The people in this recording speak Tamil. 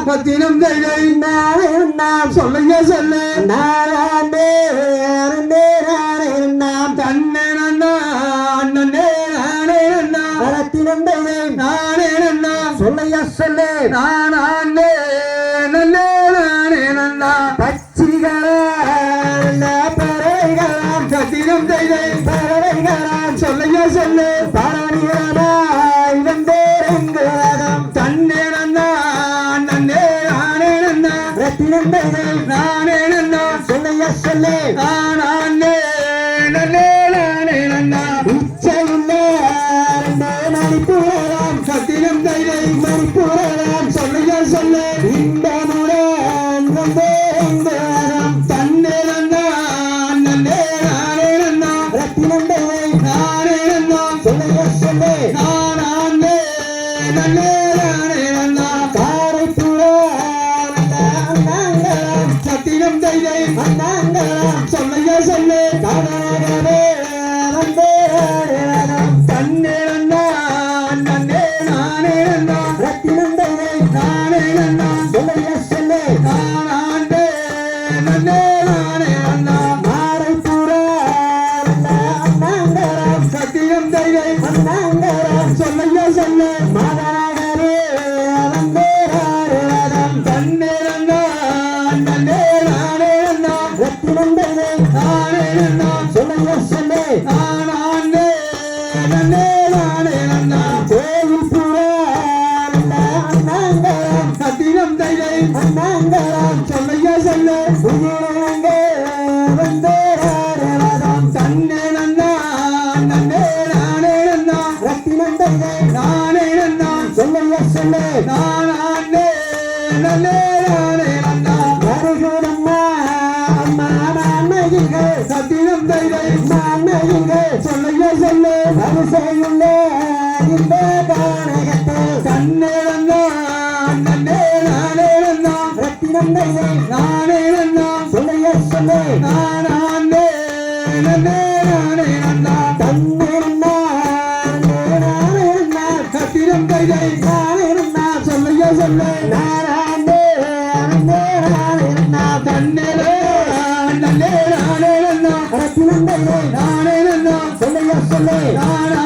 பத்தினம் சொல்லுங்க சொல்லு தன்னே நன்னா அண்ணனே நானே நன்னா ரத்தினம் நானே நன்னா சொல்லையா சொல்லு நானே நன்னே நானே நன்னா பச்சிகளாம் பறவைகளாம் சத்தினம் பறவைகளாம் சொல்லையா சொல்லு பரணிகளாய் வந்தேரங்கம் தன்னே நன்னா அண்ணனே நானே நன்னா ரத்தினம் நானே நன்னா சொல்லையா சொல்லு நானே நன்னே நானே நன்னா இச்சையில்லை மணிப்புறம் சத்தினம் மணிப்புறம் சொல்லையா சொல்லு இன்பமுடன் வந்தேரங்கம் தன்னே நன்னா அண்ணனே நானே நன்னா ரத்தினம் நானே நன்னா சொல்லையா சொல்லு நானே நன்னே நானே நன்னா காரைப்புறம் சத்தினம் அண்ணாங்கலம் சொல்லையா சொல்லு காணாகவே வந்தேரங்கம் தன்னே நன்னா அண்ணனே நானே நன்னா ரத்தினம் நானே நன்னா சொல்லையா சொல்லு நானே நன்னே நானே நன்னா மாரைப்புறம் அண்ணாங்கலம் சத்தியம் அண்ணாங்கலம் சொல்லையா சொல்லு மாதராகவே வந்தேரங்கம் தன்னே நன்னா அண்ணனே நானே நன்னா ரத்தினம் நானே நன்னா சொல்லையா சொல்லு நானே நன்னே நானே நன்னா கோவில் புறம் அண்ணாங்கலம் சத்தியம் அண்ணாங்கலம் சொல்லையா சொல்லு உயிரிழங்க வந்தேரங்கம் தன்னே நன்னா அண்ணனே நானே நன்னா ரத்தினம் நானே நன்னா சொல்லையா சொல்லு நானே நன்னே நானே நன்னா வருகிறம்மா அம்மா மாமகிகள் சத்தியம் மாமகிகள் சொல்லையா சொல்லு வரிசையுள்ள இந்த கானகத்தில் தன்னே நன்னா அண்ணனே நானே நன்னா ரத்தினம் நானே நன்னா சொல்லையா சொல்லு நானே நன்னே நானே நன்னா தன்னே நன்னா நானே நன்னா சத்தியம் நானே நன்னா சொல்லையா சொல்லு நானே நானே நன்னா தன்னே நன்னே நானே நன்னா ரத்தினம் நானே நன்னா சொல்லையா சொல்லு நானே